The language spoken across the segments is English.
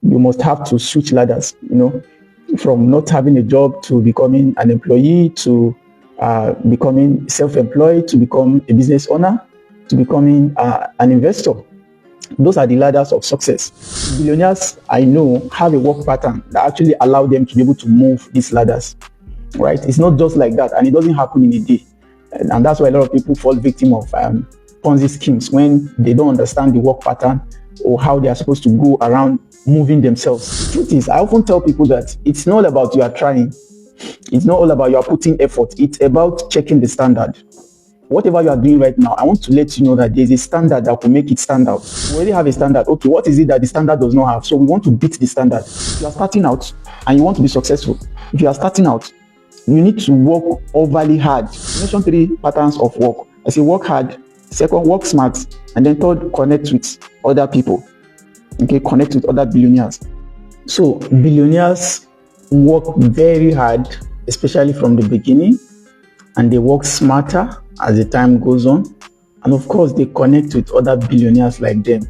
you must have to switch ladders, from not having a job to becoming an employee to becoming self-employed to become a business owner to becoming an investor. Those are the ladders of success. Billionaires, I know, have a work pattern that actually allow them to be able to move these ladders, right? It's not just like that, and it doesn't happen in a day. And that's why a lot of people fall victim of Ponzi schemes when they don't understand the work pattern or how they are supposed to go around moving themselves. The truth is, I often tell people that it's not about you are trying. It's not all about you are putting effort. It's about checking the standard. Whatever you are doing right now, I want to let you know that there's a standard that will make it stand out. We already have a standard. Okay, what is it that the standard does not have? So we want to beat the standard. If you are starting out and you want to be successful, if you are starting out, you need to work overly hard. I mentioned 3 patterns of work. I say work hard, second, work smart, and then third, connect with other people. Okay, connect with other billionaires. So billionaires work very hard, especially from the beginning, and they work smarter as the time goes on, and of course they connect with other billionaires like them,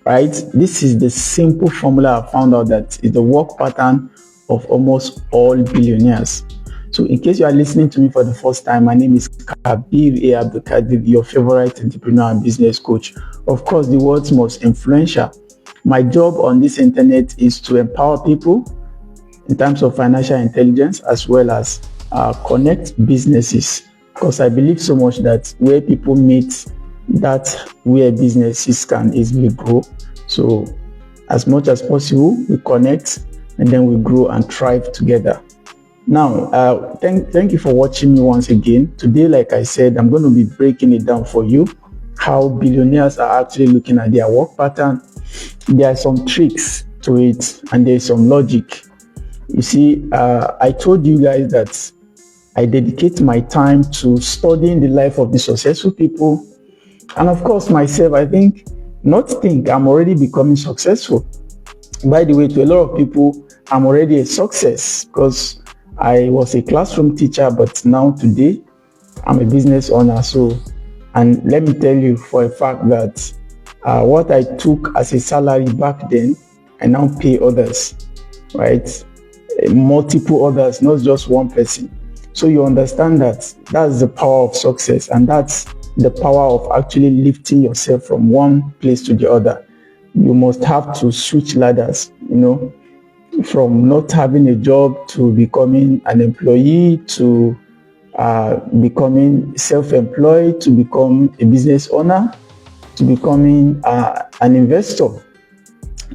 right? This is the simple formula I found out that is the work pattern of almost all billionaires. So in case you are listening to me for the first time, my name is Kabir Abdulkadir, your favorite entrepreneur and business coach, of course the world's most influential. My job on this internet is to empower people in terms of financial intelligence as well as connect businesses, because I believe so much that where people meet, that's where businesses can easily grow. So as much as possible, we connect and then we grow and thrive together. Now, thank you for watching me once again. Today, like I said, I'm going to be breaking it down for you, how billionaires are actually looking at their work pattern. There are some tricks to it and there's some logic. You see, I told you guys that I dedicate my time to studying the life of the successful people. And of course, myself, I'm already becoming successful. By the way, to a lot of people, I'm already a success because I was a classroom teacher, but now today, I'm a business owner. And let me tell you for a fact that what I took as a salary back then, I now pay others, right? Multiple others, not just one person. So you understand that that's the power of success, and that's the power of actually lifting yourself from one place to the other. You must have to switch ladders, from not having a job to becoming an employee to becoming self-employed to become a business owner to becoming an investor.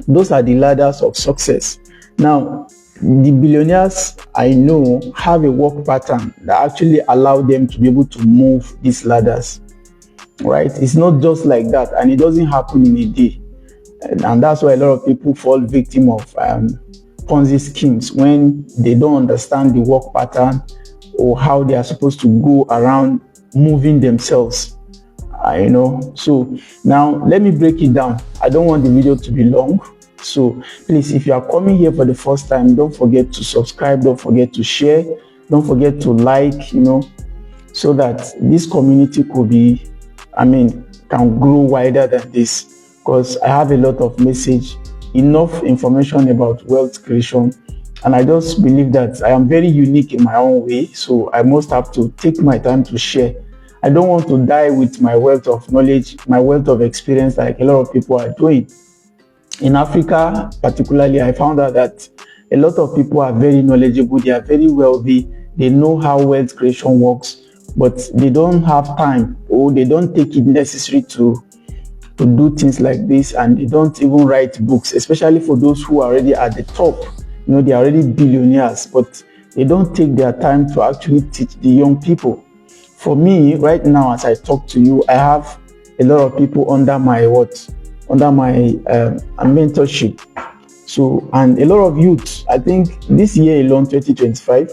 Those are the ladders of success. Now, the billionaires I know have a work pattern that actually allow them to be able to move these ladders, right? It's not just like that, and it doesn't happen in a day. And that's why a lot of people fall victim of Ponzi schemes when they don't understand the work pattern or how they are supposed to go around moving themselves. So now let me break it down. I don't want the video to be long. So please, if you are coming here for the first time, don't forget to subscribe, don't forget to share, don't forget to like, so that this community can grow wider than this, because I have a lot of enough information about wealth creation, and I just believe that I am very unique in my own way, so I must have to take my time to share. I don't want to die with my wealth of knowledge, my wealth of experience like a lot of people are doing. In Africa, particularly, I found out that a lot of people are very knowledgeable, they are very wealthy, they know how wealth creation works, but they don't have time or they don't take it necessary to do things like this, and they don't even write books, especially for those who are already at the top. They are already billionaires, but they don't take their time to actually teach the young people. For me, right now, as I talk to you, I have a lot of people under my mentorship. So, and a lot of youths, I think this year alone, 2025,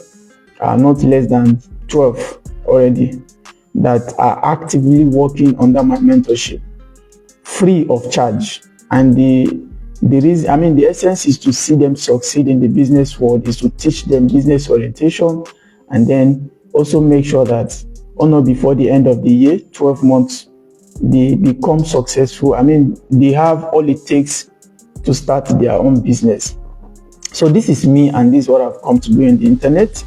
are not less than 12 already that are actively working under my mentorship, free of charge. And the essence is to see them succeed in the business world, is to teach them business orientation, and then also make sure that before the end of the year, 12 months, they become successful. They have all it takes to start their own business. So this is me, and this is what I've come to do in the internet.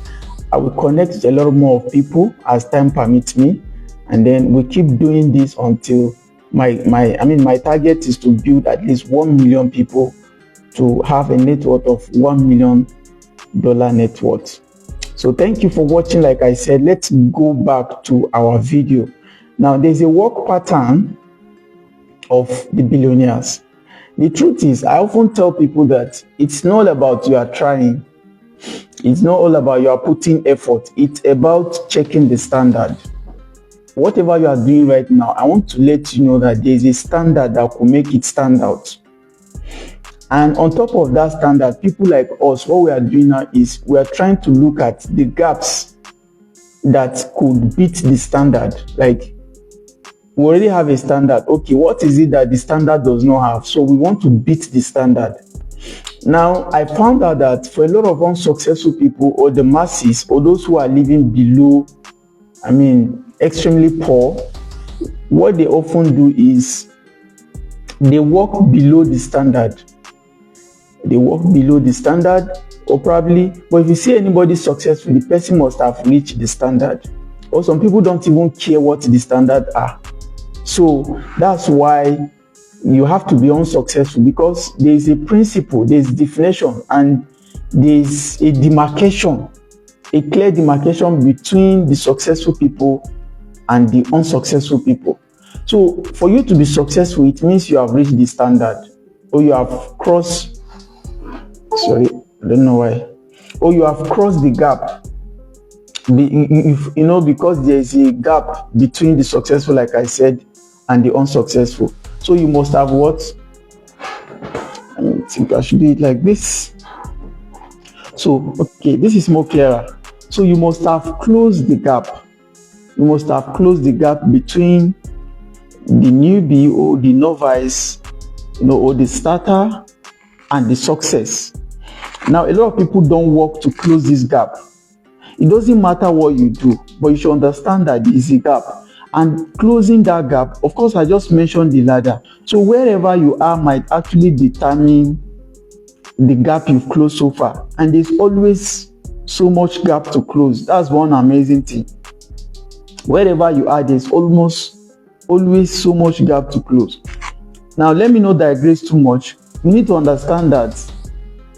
I will connect with a lot more of people as time permits me, and then we keep doing this until my target is to build at least 1 million people to have a net worth of $1 million net worth. So thank you for watching. Like I said, let's go back to our video. Now, there's a work pattern of the billionaires. The truth is, I often tell people that it's not about you are trying. It's not all about you are putting effort. It's about checking the standard. Whatever you are doing right now, I want to let you know that there is a standard that could make it stand out. And on top of that standard, people like us, what we are doing now is we are trying to look at the gaps that could beat the standard. Like, we already have a standard. Okay, what is it that the standard does not have? So we want to beat the standard. Now, I found out that for a lot of unsuccessful people, or the masses, or those who are living below, extremely poor, what they often do is they work below the standard. They work below the standard, or probably, but if you see anybody successful, the person must have reached the standard. Or some people don't even care what the standard are. So that's why you have to be unsuccessful, because there is a principle, there is definition, and there is a demarcation, a clear demarcation between the successful people and the unsuccessful people. So for you to be successful, it means you have reached the standard, or you have crossed, sorry, I don't know why, or you have crossed the gap. Because there is a gap between the successful, like I said, and the unsuccessful. So you must have what? I think I should do it like this. So, okay, this is more clearer. So you must have closed the gap. You must have closed the gap between the newbie or the novice, or the starter, and the success. Now, a lot of people don't work to close this gap. It doesn't matter what you do, but you should understand that there is a gap. And closing that gap, of course, I just mentioned the ladder. So wherever you are might actually determine the gap you've closed so far. And there's always so much gap to close. That's one amazing thing. Wherever you are, there's almost always so much gap to close. Now, let me not digress too much. You need to understand that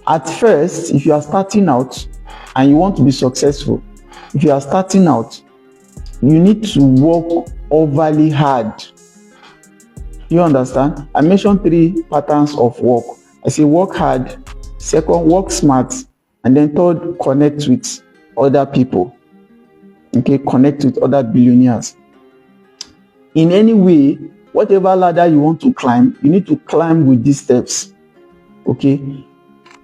at first, if you are starting out and you want to be successful, if you are starting out, you need to work overly hard. You understand? I mentioned 3 patterns of work. I say work hard, second, work smart, and then third, connect with other people. Okay, connect with other billionaires. In any way, whatever ladder you want to climb, you need to climb with these steps. Okay,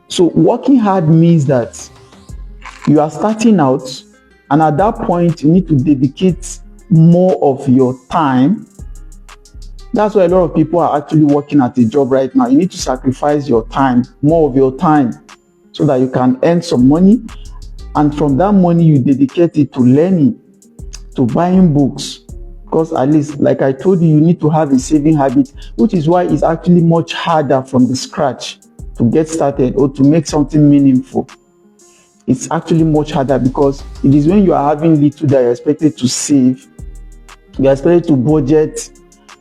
so working hard means that you are starting out, and at that point, you need to dedicate more of your time. That's why a lot of people are actually working at a job right now. You need to sacrifice your time, more of your time, so that you can earn some money. And from that money, you dedicate it to learning, to buying books. Because at least, like I told you, you need to have a saving habit, which is why it's actually much harder from the scratch to get started or to make something meaningful. It's actually much harder because it is when you are having little that you're expected to save, you're expected to budget.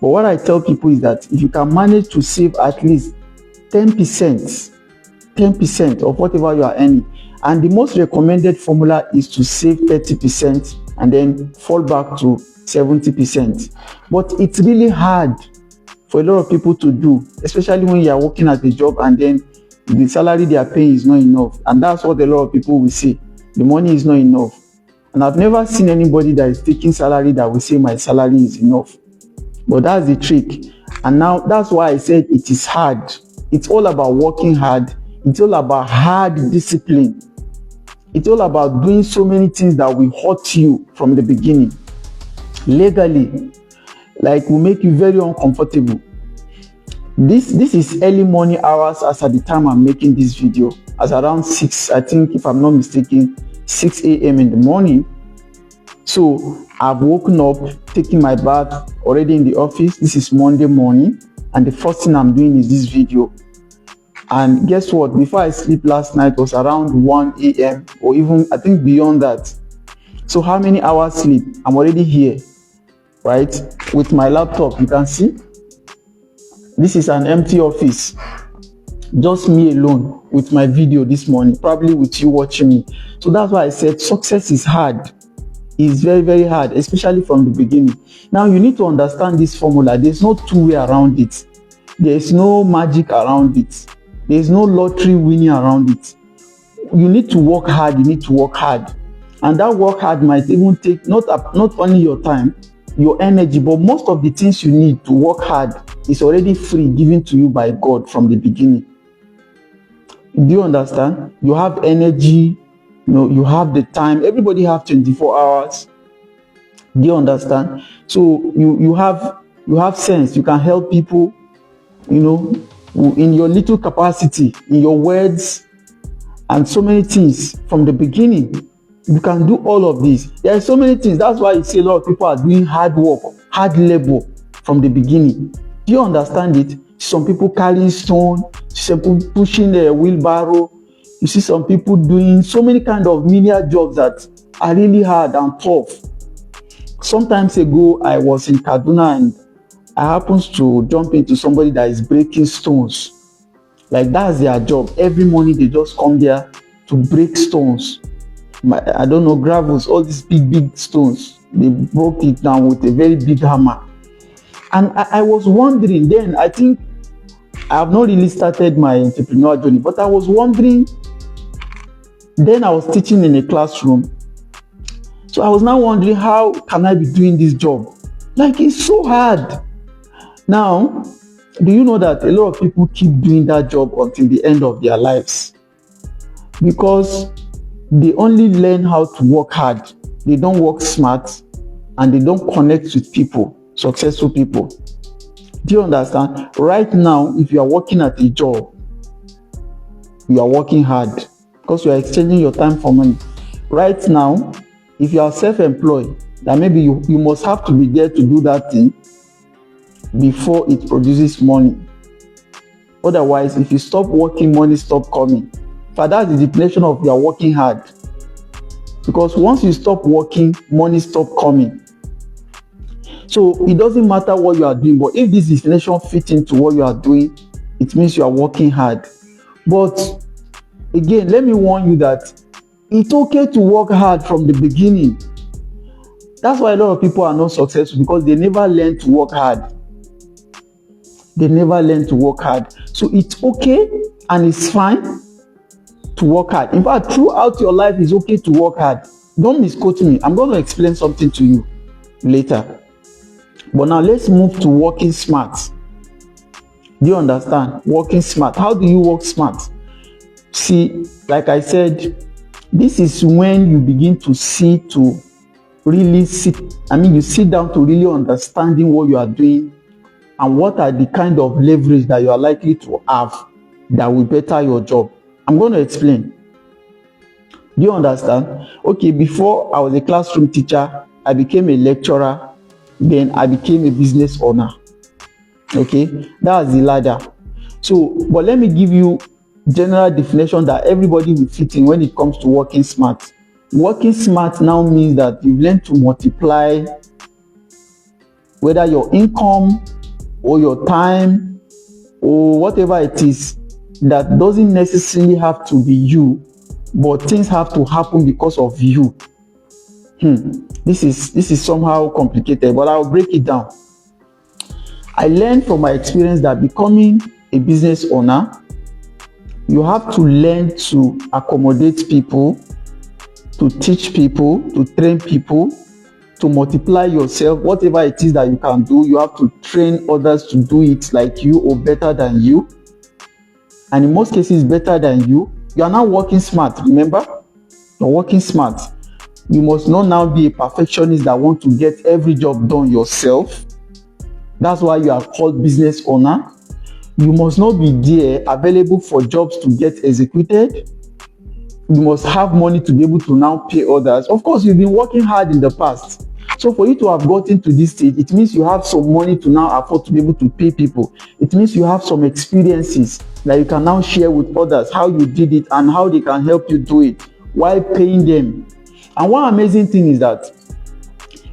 But what I tell people is that if you can manage to save at least 10% of whatever you are earning, and the most recommended formula is to save 30% and then fall back to 70%. But it's really hard for a lot of people to do, especially when you are working at a job and then the salary they are paying is not enough. And that's what a lot of people will say. The money is not enough. And I've never seen anybody that is taking salary that will say my salary is enough. But that's the trick. And now that's why I said it is hard. It's all about working hard. It's all about hard discipline. It's all about doing so many things that will hurt you from the beginning. Legally, like will make you very uncomfortable. This is early morning hours as at the time I'm making this video. As around 6, I think if I'm not mistaken, 6 a.m. in the morning. So I've woken up, taking my bath, already in the office. This is Monday morning, and the first thing I'm doing is this video. And guess what? Before I sleep last night was around 1 a.m. or even I think beyond that. So how many hours sleep? I'm already here, right? With my laptop, you can see. This is an empty office. Just me alone with my video this morning, probably with you watching me. So that's why I said success is hard. It's very, very hard, especially from the beginning. Now you need to understand this formula. There's no two way around it. There's no magic around it. There's no lottery winning around it. You need to work hard. You need to work hard. And that work hard might even take not only your time, your energy, but most of the things you need to work hard is already free, given to you by God from the beginning. Do you understand? You have energy, you have the time. Everybody have 24 hours. Do you understand? So you have sense. You can help people, in your little capacity, in your words, and so many things from the beginning. You can do all of this. There are so many things. That's why you see a lot of people are doing hard work, hard labor from the beginning. Do you understand it? Some people carrying stone, some people pushing a wheelbarrow. You see some people doing so many kind of menial jobs that are really hard and tough. Sometimes ago, I was in Kaduna and I happened to jump into somebody that is breaking stones. Like that's their job. Every morning they just come there to break stones. I don't know, gravels, all these big stones. They broke it down with a very big hammer. And I was wondering then, I think I have not really started my entrepreneurial journey, but I was wondering, then I was teaching in a classroom. So I was now wondering, how can I be doing this job? Like it's so hard. Now, do you know that a lot of people keep doing that job until the end of their lives? Because they only learn how to work hard. They don't work smart and they don't connect with people, successful people. Do you understand? Right now, if you are working at a job, you are working hard because you are exchanging your time for money. Right now, if you are self-employed, then maybe you must have to be there to do that thing before it produces money. Otherwise, if you stop working, money stop coming. But that's the definition of you are working hard. Because once you stop working, money stop coming. So it doesn't matter what you are doing, but if this definition fits into what you are doing, it means you are working hard. But again, let me warn you that it's okay to work hard from the beginning. That's why a lot of people are not successful, because they never learn to work hard. They never learn to work hard. So it's okay and it's fine to work hard. In fact, throughout your life, it's okay to work hard. Don't misquote me. I'm going to explain something to you later. But now let's move to working smart. Do you understand? Working smart. How do you work smart? See, like I said, this is when you begin to sit down to really understanding what you are doing and what are the kind of leverage that you are likely to have that will better your job. I'm going to explain. Do you understand? Okay, before I was a classroom teacher, I became a lecturer, then I became a business owner. Okay, that's the ladder. So, but let me give you general definition that everybody will fit in when it comes to working smart. Working smart now means that you've learned to multiply whether your income or your time or whatever it is. That doesn't necessarily have to be you, but things have to happen because of you. This is somehow complicated, but I'll break it down. I learned from my experience that becoming a business owner, you have to learn to accommodate people, to teach people, to train people, to multiply yourself. Whatever it is that you can do, you have to train others to do it like you or better than you. And in most cases, better than you. You are now working smart, remember? You're working smart. You must not now be a perfectionist that want to get every job done yourself. That's why you are called business owner. You must not be there available for jobs to get executed. You must have money to be able to now pay others. Of course, you've been working hard in the past. So for you to have gotten to this stage, it means you have some money to now afford to be able to pay people. It means you have some experiences that you can now share with others, how you did it and how they can help you do it while paying them. And one amazing thing is that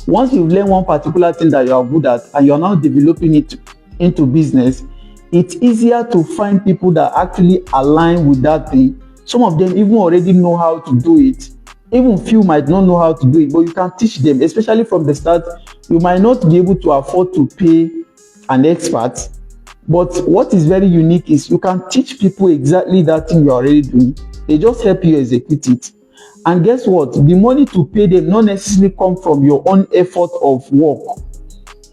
once you've learned one particular thing that you are good at and you're now developing it into business, it's easier to find people that actually align with that thing. Some of them even already know how to do it. Even few might not know how to do it, but you can teach them, especially from the start. You might not be able to afford to pay an expert, but what is very unique is you can teach people exactly that thing you're already doing. They just help you execute it. And guess what? The money to pay them not necessarily come from your own effort of work,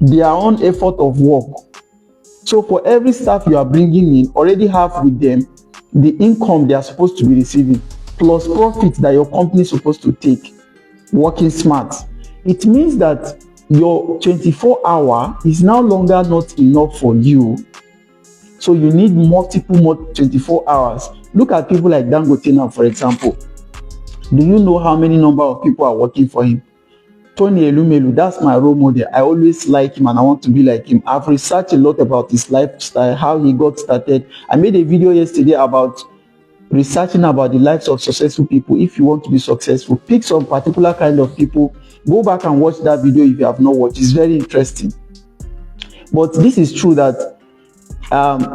their own effort of work. So for every staff you are bringing in, already have with them the income they are supposed to be receiving, plus profits that your company is supposed to take, working smart. It means that your 24-hour is no longer not enough for you. So you need multiple more 24 hours. Look at people like Dangote now, for example. Do you know how many number of people are working for him? Tony Elumelu, that's my role model. I always like him and I want to be like him. I've researched a lot about his lifestyle, how he got started. I made a video yesterday about researching about the lives of successful people. If you want to be successful, pick some particular kind of people. Go back and watch that video if you have not watched. It's very interesting. But this is true that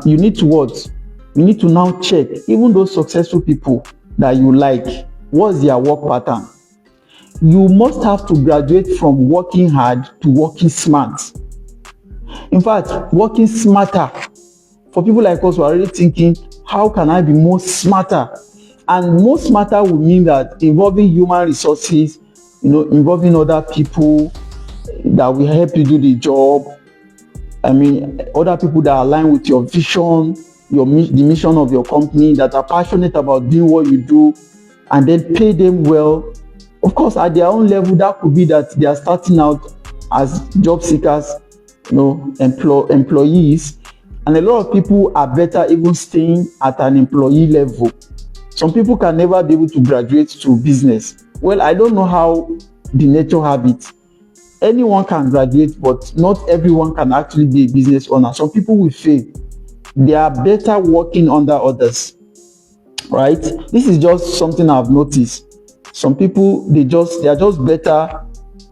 you need to what? You need to now check even those successful people that you like. What's their work pattern? You must have to graduate from working hard to working smart. In fact, working smarter. For people like us who are already thinking, how can I be more smarter? And more smarter would mean that involving human resources, involving other people that will help you do the job. I mean, other people that align with your vision, the mission of your company, that are passionate about doing what you do, and then pay them well. Of course, at their own level, that could be that they are starting out as job seekers, employees. And a lot of people are better even staying at an employee level. Some people can never be able to graduate to business. Well, I don't know how the nature have it. Anyone can graduate, but not everyone can actually be a business owner. Some people will fail. They are better working under others, right? This is just something I've noticed. Some people, they are just better,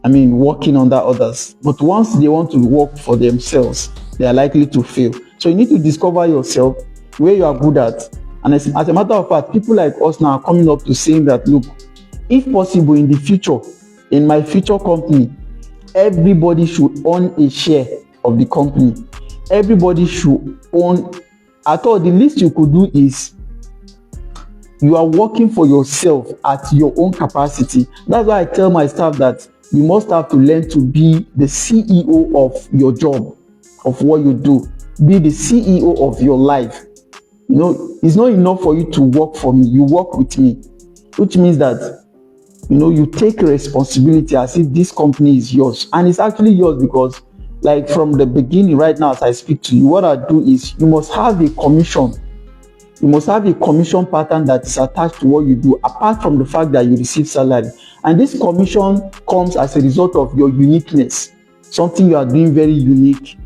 working under others. But once they want to work for themselves, they are likely to fail. So you need to discover yourself, where you are good at. And as a matter of fact, people like us now are coming up to saying that, look, if possible in the future, in my future company, everybody should own a share of the company. Everybody should own, at all, the least you could do is you are working for yourself at your own capacity. That's why I tell my staff that you must have to learn to be the CEO of your job, of what you do. Be the CEO of your life. It's not enough for you to work for me. You work with me, which means that, you take responsibility as if this company is yours. And it's actually yours because, like, from the beginning right now as I speak to you, what I do is you must have a commission. You must have a commission pattern that is attached to what you do, apart from the fact that you receive salary. And this commission comes as a result of your uniqueness, something you are doing very unique,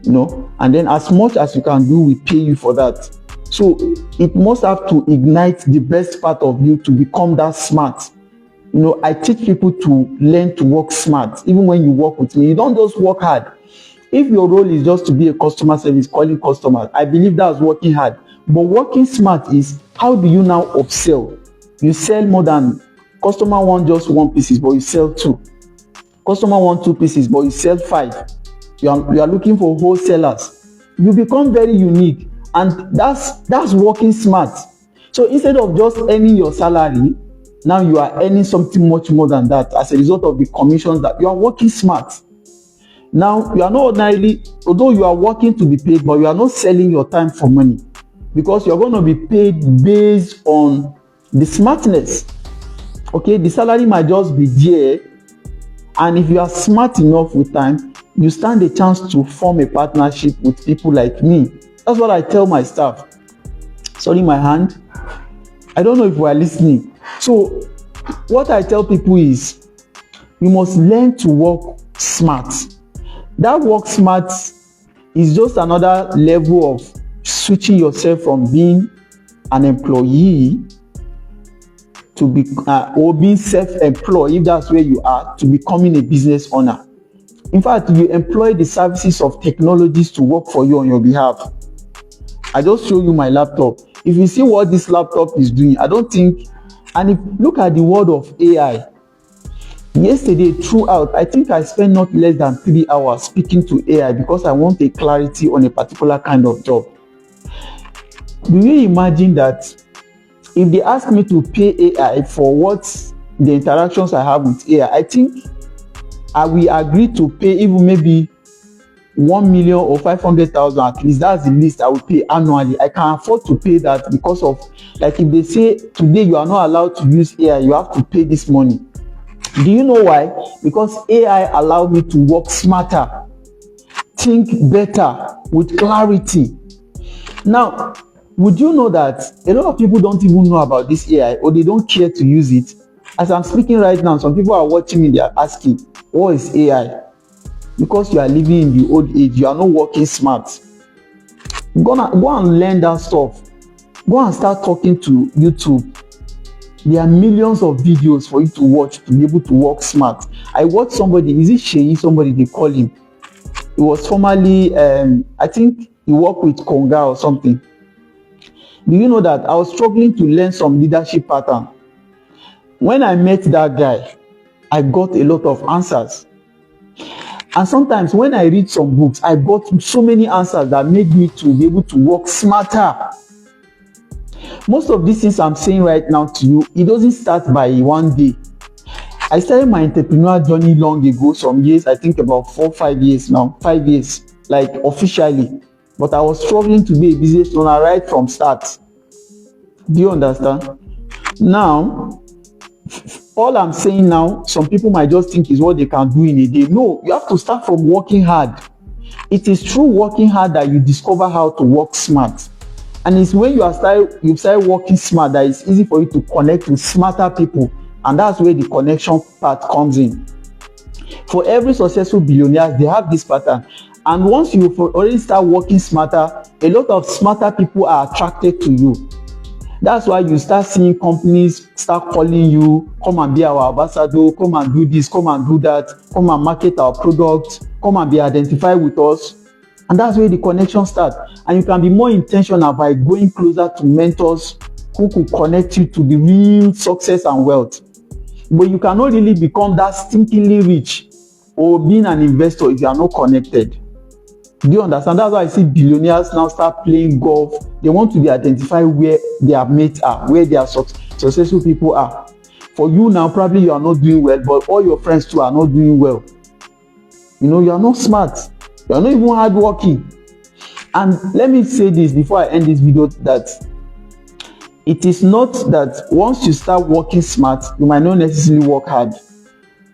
and then as much as you can do, we pay you for that. So it must have to ignite the best part of you to become that smart. I teach people to learn to work smart. Even when you work with me, you don't just work hard. If your role is just to be a customer service, calling customers, I believe that's working hard. But working smart is, how do you now upsell? You sell more than, customer want just 1 piece, but you sell 2. Customer want 2 pieces, but you sell 5. You are looking for wholesalers. You become very unique, and that's working smart. So instead of just earning your salary, now you are earning something much more than that as a result of the commissions that you are working smart. Now you are not ordinarily, although you are working to be paid, but you are not selling your time for money, because you're going to be paid based on the smartness. Okay, the salary might just be there, and if you are smart enough with time, you stand a chance to form a partnership with people like me. That's what I tell my staff. Sorry, my hand. I don't know if we are listening. So what I tell people is, you must learn to work smart. That work smart is just another level of switching yourself from being an employee to be or being self-employed, if that's where you are, to becoming a business owner. In fact, you employ the services of technologies to work for you on your behalf. I just show you my laptop. If you see what this laptop is doing, I don't think, and if look at the world of AI. Yesterday throughout, I think I spent not less than 3 hours speaking to AI because I want a clarity on a particular kind of job. Do you imagine that if they ask me to pay AI for what the interactions I have with AI, I think I will agree to pay even maybe 1 million or 500,000 at least. That's the least I will pay annually. I can afford to pay that because of, like, if they say today you are not allowed to use AI, you have to pay this money. Do you know why? Because AI allowed me to work smarter, think better, with clarity. Now, would you know that a lot of people don't even know about this AI, or they don't care to use it? As I'm speaking right now, some people are watching me, they are asking, what is AI? Because you are living in the old age, you are not working smart. Go and learn that stuff. Go and start talking to YouTube. There are millions of videos for you to watch to be able to work smart. I watched somebody, is it Sheyi, somebody they call him? He was formerly, I think he worked with Konga or something. Do you know that I was struggling to learn some leadership pattern? When I met that guy, I got a lot of answers. And sometimes when I read some books, I got so many answers that made me to be able to work smarter. Most of these things I'm saying right now to you, it doesn't start by one day. I started my entrepreneurial journey long ago, some years, I think about 4-5 years now, 5 years, like officially. But I was struggling to be a business owner right from start. Do you understand? Now, all I'm saying now, some people might just think is what they can do in a day. No, you have to start from working hard. It is through working hard that you discover how to work smart. And it's when you start working smart that it's easy for you to connect with smarter people. And that's where the connection part comes in. For every successful billionaire, they have this pattern. And once you already start working smarter, a lot of smarter people are attracted to you. That's why you start seeing companies start calling you, come and be our ambassador, come and do this, come and do that, come and market our product, come and be identified with us. And that's where the connection starts. And you can be more intentional by going closer to mentors who could connect you to the real success and wealth. But you cannot really become that stinkingly rich or being an investor if you are not connected. Do you understand? That's why I see billionaires now start playing golf. They want to be identified where their mates are, where their successful people are. For you now, probably you are not doing well, but all your friends too are not doing well. You know, you are not smart. You are not even hardworking. And let me say this before I end this video, that it is not that once you start working smart, you might not necessarily work hard.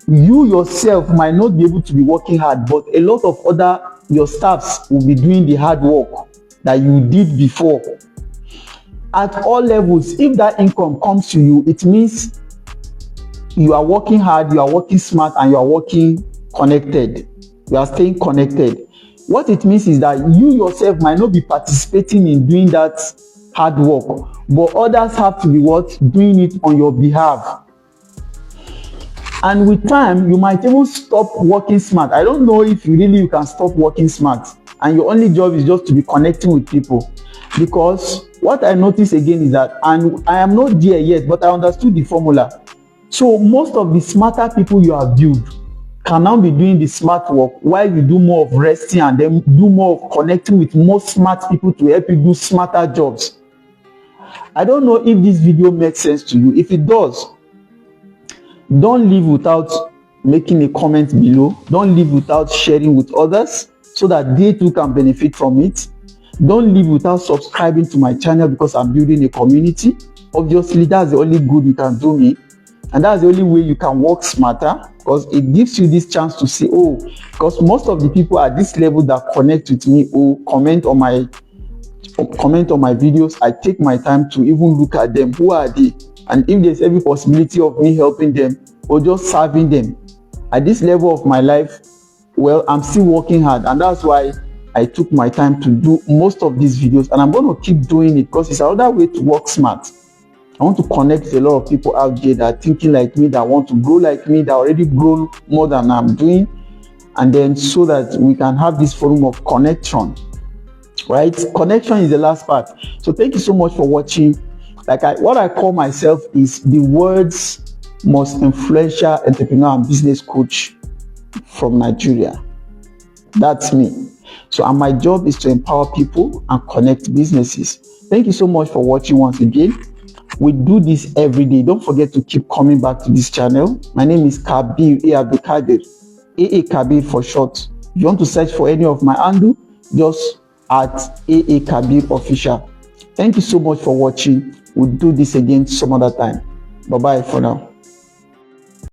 You yourself might not be able to be working hard, but a lot of your staffs will be doing the hard work that you did before. At all levels, if that income comes to you, it means you are working hard, you are working smart, and you are working connected. You are staying connected. What it means is that you yourself might not be participating in doing that hard work, but others have to be doing it on your behalf. And with time, you might even stop working smart. I don't know if you can stop working smart and your only job is just to be connecting with people. Because what I notice again is that, and I am not there yet, but I understood the formula. So most of the smarter people you have built can now be doing the smart work while you do more of resting and then do more of connecting with more smart people to help you do smarter jobs. I don't know if this video makes sense to you. If it does, don't leave without making a comment below. Don't leave without sharing with others so that they too can benefit from it. Don't leave without subscribing to my channel because I'm building a community. Obviously, that's the only good you can do me. And that's the only way you can work smarter, because it gives you this chance to see, because most of the people at this level that connect with me or comment on my videos, I take my time to even look at them. Who are they? And if there's every possibility of me helping them or just serving them. At this level of my life, well, I'm still working hard, and that's why I took my time to do most of these videos, and I'm going to keep doing it because it's another way to work smart. I want to connect with a lot of people out there that are thinking like me, that want to grow like me, that already grown more than I'm doing, and then so that we can have this forum of connection, right? Connection is the last part. So thank you so much for watching. What I call myself is the world's most influential entrepreneur and business coach from Nigeria. That's me. So, and my job is to empower people and connect businesses. Thank you so much for watching once again. We do this every day. Don't forget to keep coming back to this channel. My name is Kabir Abdulkadir, AA Kabir for short. If you want to search for any of my handle, just at AA Kabir Official. Thank you so much for watching. We'll do this again some other time. Bye-bye for now.